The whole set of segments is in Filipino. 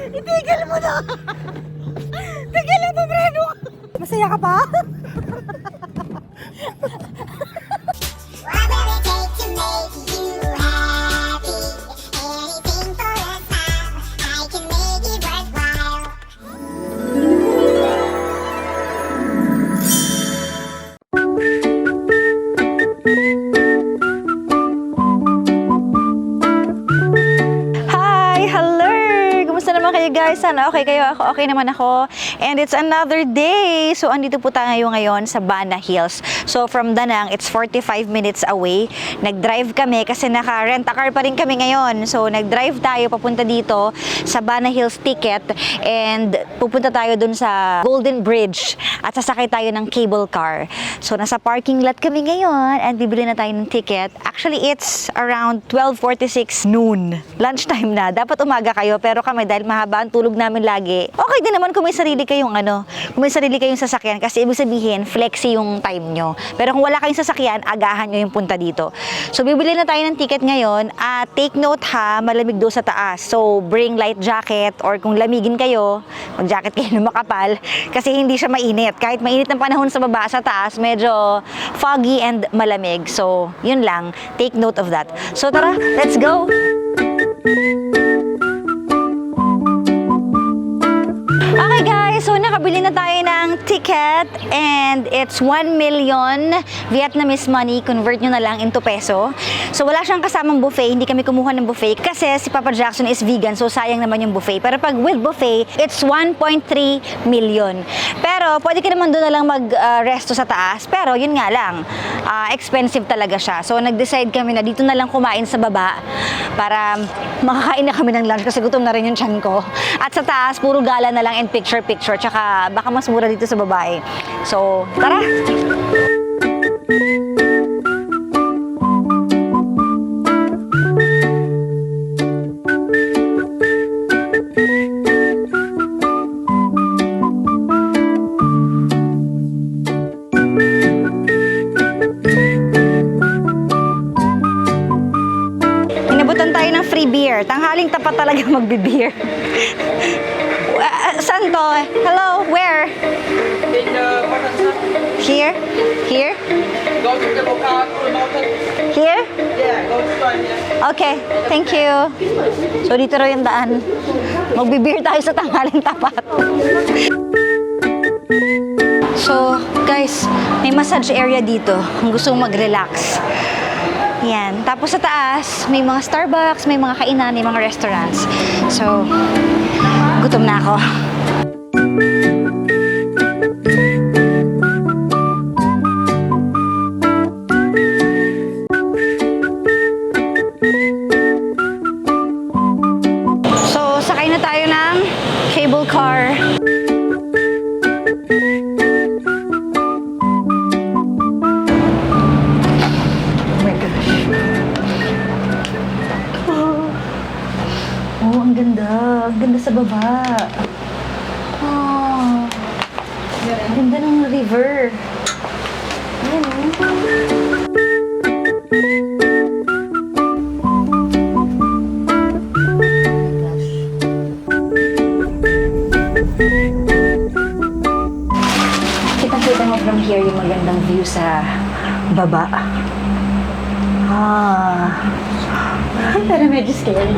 Itigil mo na! Tigil ang pabreno! Masaya ka pa? What will it take to make you happy? Anything for a smile, I can make it worthwhile. Hi! Hello! Kumusta naman kayo guys? Sana okay kayo? Ako okay naman ako. And it's another day! So, andito po tayo ngayon sa Bana Hills. So, from Danang, it's 45 minutes away. Nag-drive kami kasi naka-rent a car pa rin kami ngayon. So, nag-drive tayo papunta dito sa Bana Hills ticket and pupunta tayo dun sa Golden Bridge at sasakay tayo ng cable car. So, nasa parking lot kami ngayon and bibili na tayo ng ticket. Actually, it's around 12:46 noon. Lunchtime na. Dapat umaga kayo pero kami dahil mahaba ang tulog namin lagi. Okay din naman kung may sarili kayong kung may sarili kayong sasakyan kasi ibig sabihin flexi yung time nyo. Pero kung wala kayong sasakyan, agahan nyo yung punta dito. So, bibili na tayo ng ticket ngayon at take note ha, malamig doon sa taas. So, bring light jacket or kung lamigin kayo, mag-jacket kayo na makapal kasi hindi siya mainit. Kahit mainit ng panahon sa baba, sa taas, medyo foggy and malamig. So, yun lang. Take note of that. So, tara, let's go! Okay guys, so nakabili na tayo ng ticket and it's 1 million Vietnamese money. Convert nyo na lang into peso. So wala siyang kasamang buffet, hindi kami kumuha ng buffet kasi si Papa Jackson is vegan so sayang naman yung buffet. Pero pag with buffet, it's 1.3 million. Pero pwede ka naman doon na lang mag-resto sa taas. Pero yun nga lang, expensive talaga siya. So nag-decide kami na dito na lang kumain sa baba para makakain na kami ng lunch kasi gutom na rin yung tiyan ko. At sa taas, puro gala na lang and picture-picture. Tsaka baka mas mura dito sa babae. So, tara! Inabutan tayo ng free beer. Tanghaling tapat talaga magbe-beer. Saan to? Hello? Where? In the mountain. Here? Here? Go to the mountain. Here? Yeah, go to one, yeah. Okay, thank you. So dito raw yung daan. Magbe-beer tayo sa tanghaling tapat. So, guys, may massage area dito kung gusto mong mag-relax. Yan. Tapos sa taas, may mga Starbucks, may mga kainan, may mga restaurants. So, gutom na ako. So, sakay na tayo ng cable car. Oh, ang ganda. Ang ganda sa baba. Oh. Ang ganda ng river. Ayan, Kitang-kita mo from here yung magandang view sa baba. Pero medyo scary.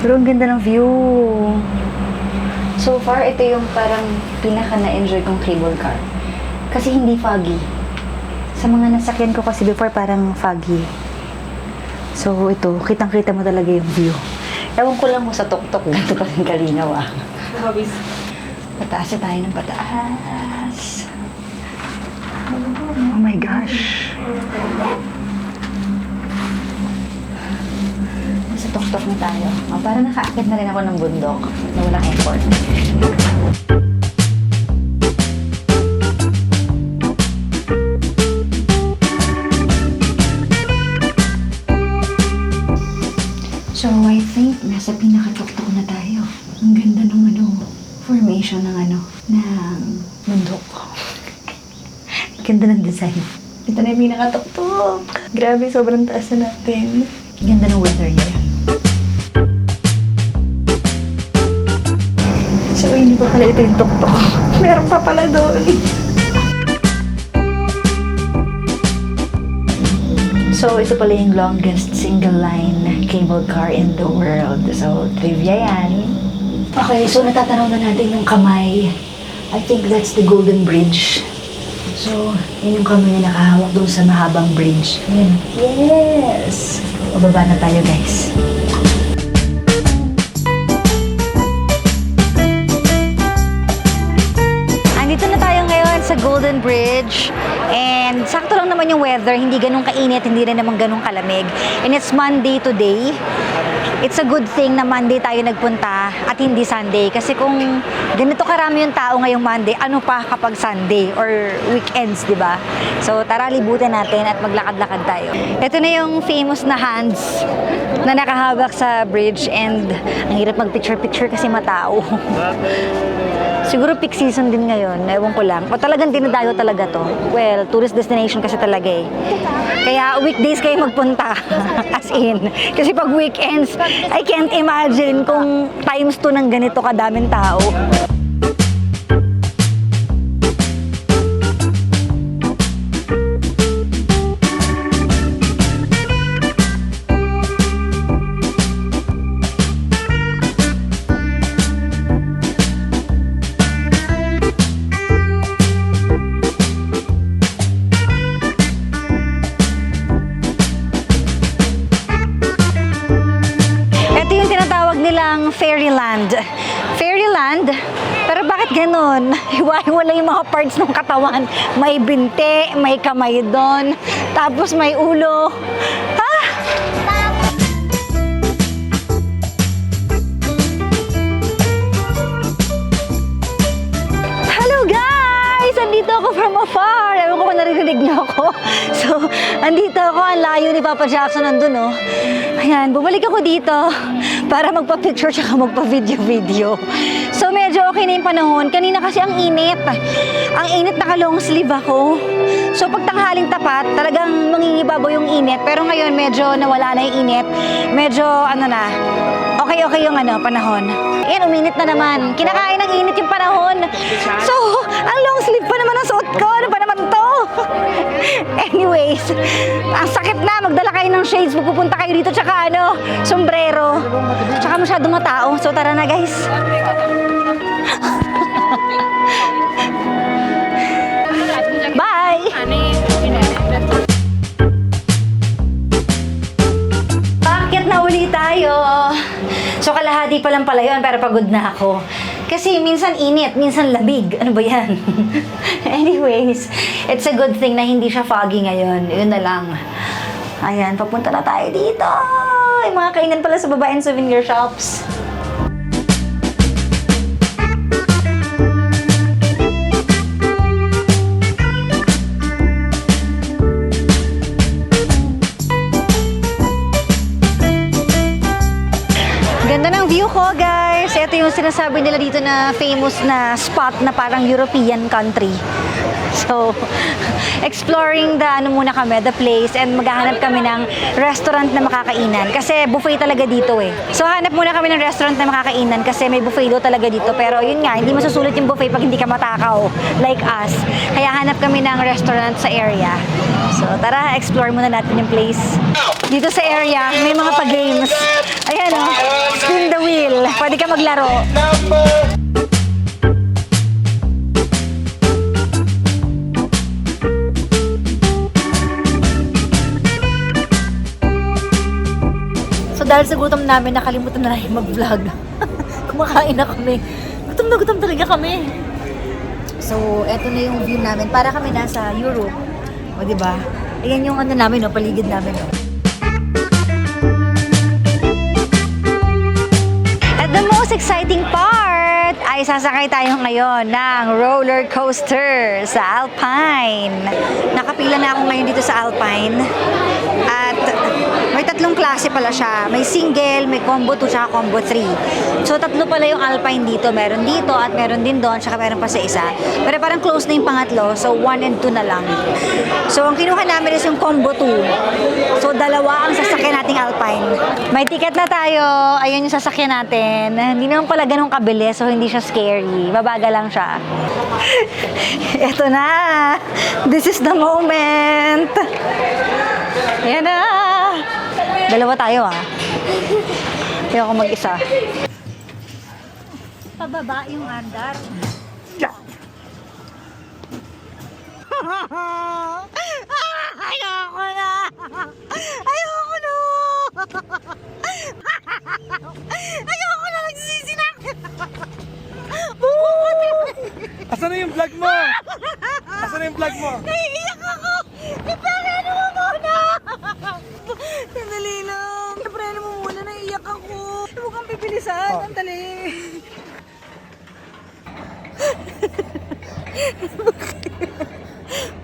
Pero ang ganda ng view. So far, ito yung parang pinaka na-enjoy kong cable car. Kasi hindi foggy. Sa mga nasakyan ko kasi before, parang foggy. So ito, kitang-kita mo talaga yung view. Ewan ko lang mo sa tok-tok, ganito pa rin kalinaw Pataas na tayo ng pataas. Oh my gosh. Sa tok-tok na tayo. Parang nakaakit na rin ako ng bundok na walang effort. So, I think nasa pinaka-tok-tok na tayo. Ang ganda ng formation ng bundok. Ganda ng design. Ito na yung pinaka-tok-tok. Grabe, sobrang taas na natin. Ganda ng weather niya. pala ito yung tuktok. Meron pa pala doon. So, ito pala yung longest single line cable car in the world. So, trivia yan. Okay, so natatanaw na natin yung kamay. I think that's the Golden Bridge. So, yun yung kamay na nakahawak doon sa mahabang bridge. Yun. Yes! Bababa na tayo, guys. Andito na tayo ngayon sa Golden Bridge. And sakto lang naman yung weather, hindi ganun kainit, hindi rin naman ganun kalamig. And it's Monday today. It's a good thing na Monday tayo nagpunta at hindi Sunday. Kasi kung ganito karami yung tao ngayong Monday, ano pa kapag Sunday or weekends, di ba? So tara, libutin natin at maglakad-lakad tayo. Ito na yung famous na hands na nakahawak sa bridge and ang hirap mag-picture-picture kasi matao. Siguro peak season din ngayon, ewan ko lang. O talagang dinadayo talaga to. Well, tourist destination kasi talaga eh. Kaya weekdays kayo magpunta. As in. Kasi pag weekends, I can't imagine kung times 2 ng ganito kadaming tao. Nilang Fairyland. Fairyland? Pero bakit ganun? Hiwa-hiwala yung mga parts ng katawan. May binti, may kamay doon, tapos may ulo. Ha? Hello guys! Andito ako from afar. Ewan ko kung naririnig niyo ako. So, andito ako. Ang layo ni Papa Jackson nandun, oh. Ayan, bumalik ako dito para magpa-picture tsaka magpa-video-video. So, medyo okay na yung panahon. Kanina kasi ang init. Ang init, naka-long sleeve ako. So, pag tanghaling tapat, talagang mangingibabaw yung init. Pero ngayon, medyo nawala na yung init. Medyo, okay yung panahon. Ayan, uminit na naman. Kinakain ng init yung panahon. So, ang long sleeve pa naman ang suot ko. Ano pa naman to? Anyways, ang sakit na. Magdala kayo ng shades. Magpupunta kayo dito. Tsaka sombrero. Tsaka masyadong matao. So, tara na guys. Bye! Bakit na uli tayo? So, kalahati pa lang pala yun, pero pagod na ako. Kasi minsan init, minsan labig. Ano ba yan? Anyways, it's a good thing na hindi siya foggy ngayon. Yun na lang. Ayan, papunta na tayo dito. Yung mga kainan pala sa baba and souvenir shops. Ganda ng view ko, guys. Ito yung sinasabi nila dito na famous na spot na parang European country. So, exploring muna kami, the place, and maghahanap kami ng restaurant na makakainan. Kasi buffet talaga dito eh. So, hanap muna kami ng restaurant na makakainan kasi may buffet daw talaga dito. Pero yun nga, hindi masusulit yung buffet pag hindi ka matakaw, like us. Kaya hanap kami ng restaurant sa area. So, tara, explore muna natin yung place. Dito sa area, may mga pa-games. Ayan o, spin the wheel. Pwede ka maglaro. So, dahil sa gutom namin, nakalimutan na rin mag-vlog. Kumakain na kami. Gutom na gutom talaga kami. So, eto na yung view namin. Para kami nasa Europe. O, diba? Ayan yung namin, paligid namin. At the most exciting part ay sasakay tayo ngayon ng roller coaster sa Alpine. Nakapila na ako ngayon dito sa Alpine. At May tatlong klase pala siya. May single, may combo 2, tsaka combo 3. So, tatlo pala yung Alpine dito. Meron dito at meron din doon, tsaka meron pa sa isa. Pero parang close na yung pangatlo. So, 1 and 2 na lang. So, ang kinuha namin is yung combo 2. So, dalawa ang sasakyan nating Alpine. May ticket na tayo. Ayun yung sasakyan natin. Hindi naman pala ganun kabilis, so hindi siya scary. Babaga lang siya. Ito na. This is the moment. Ayan na. Dalawa tayo Ayoko mag-isa. Pababa yung andar. Ayoko na. Ayoko na. Ayoko na. Nagsisisi na. Asan na yung vlog mo? Asan na yung vlog mo? Naiiyak ako. Ipreno mo muna. Sandali lang. Ipreno mo muna. Naiiyak ako. Huwag kang bibilisan. Ang dali.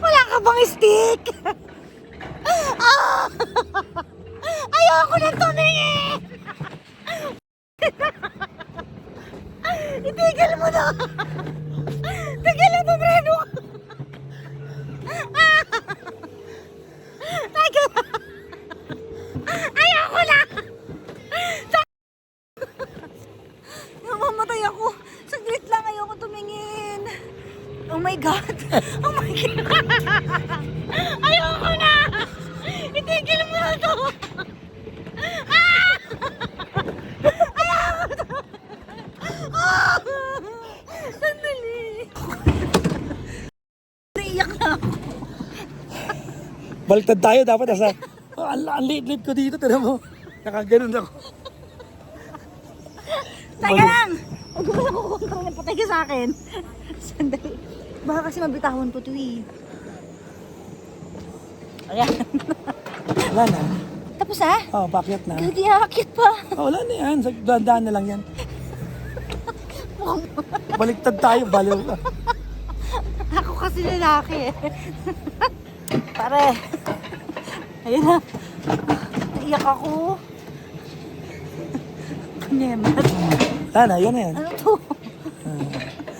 Wala ka bang stick? Ah! Ayoko na tumingin! Itigil mo na! Tigil mo, Breno! Tigil! Ayoko na! Namamatay ako. Saglit lang, ayoko tumingin. Oh my God! Oh my God! Ayoko na! Itigil mo na to! Ah! Ayoko na! Ah! Sandali! Naiyak na ako. Baliktad tayo, dapat asa. Oh, ang liit-liit ko dito, tignan mo. Nakaganon ako. Teka lang! Huwag mo na kukuha ng patay ka sa akin. Sandali. Baka kasi mabitawan ko ito Ayan. Wala na. Tapos Oh, pakyat na. Gagi, akit pa. Oh, wala na yan. Dandaan na lang yan. Baliktad tayo, baliw ka. Ako kasi lalaki Pare. Ayun na. Naiyak ako. Kanemat. Wala na, yan na yan. Ano to?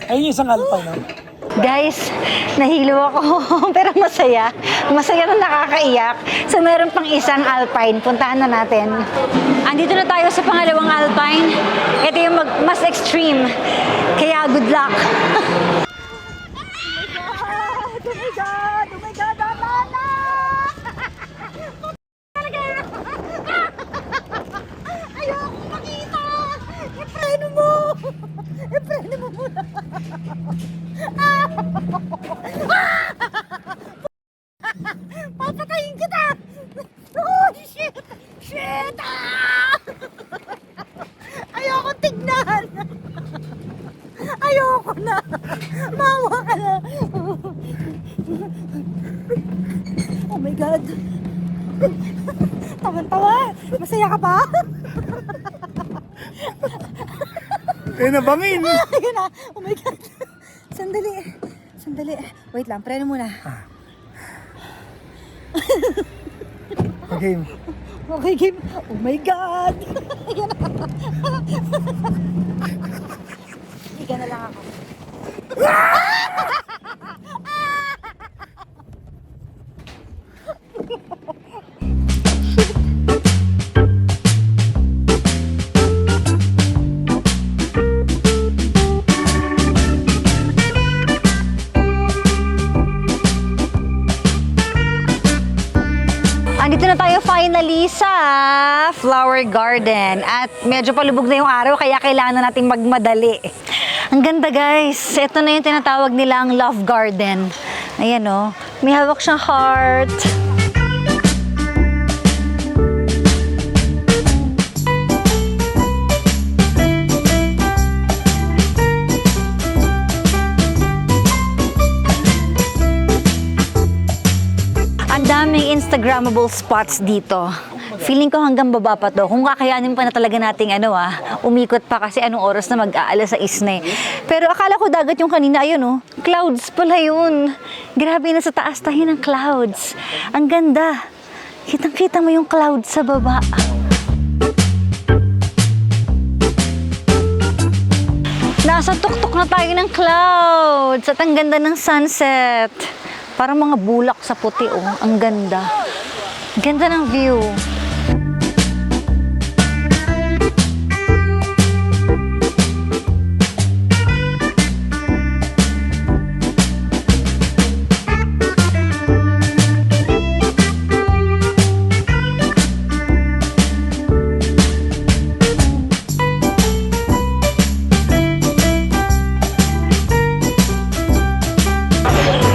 Ayun yung isang Alpine, no? Guys, nahilo ako. Pero masaya. Masaya na nakakaiyak. So, meron pang isang Alpine. Puntahan na natin. Andito na tayo sa pangalawang Alpine. Ito yung mas extreme. Kaya good luck. Oh my God! Oh my God! Tama! Ayoko makita! Ipreno mo! Ipreno mo muna! Papatayin kita! Oh, shit! Shit! Ayoko tignan! Ayoko na! Mawa ka na! Oh my God! Tawan-tawa! Masaya ka pa? Eh, nabangin! Ayun na! Oh my God! Sandali! Sandali! Wait lang, preno muna. Okay. Okay, game. Oh my God! Ayan na. Higa na lang ako. Andito na tayo finally sa flower garden at medyo palubog na yung araw kaya kailangan na natin magmadali. Ang ganda guys, ito na yung tinatawag nilang love garden. Ayan o, may hawak siyang heart. Ang daming Instagrammable spots dito. Feeling ko hanggang baba pa to. Kung kakayanin pa na talaga nating umikot pa kasi anong oras na mag-aalas sa isne. Pero akala ko dagat yung kanina, ayun clouds pala yun. Grabe, nasa taas tayo ng clouds. Ang ganda. Kitang-kita mo yung cloud sa baba. Nasa tuktok na tayo ng clouds at ang ganda ng sunset. Parang mga bulak sa puti, oh. Ang ganda. Ganda ng view.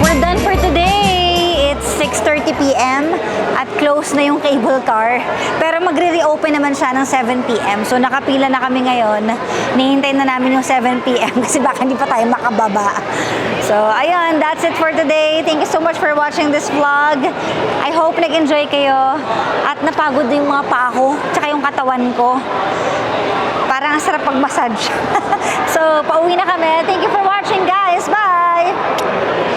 We're done for today. It's 6:30 p.m. at close na yung cable car. Pero magre-reopen naman siya ng 7 p.m. So nakapila na kami ngayon. Nihintay na namin yung 7 p.m. kasi baka hindi pa tayo makababa. So ayun, that's it for today. Thank you so much for watching this vlog. I hope nag-enjoy kayo at napagod din yung mga paa ko tsaka yung katawan ko. Parang ang sarap pag-massage. So pauwi na kami. Thank you for watching, guys. Bye!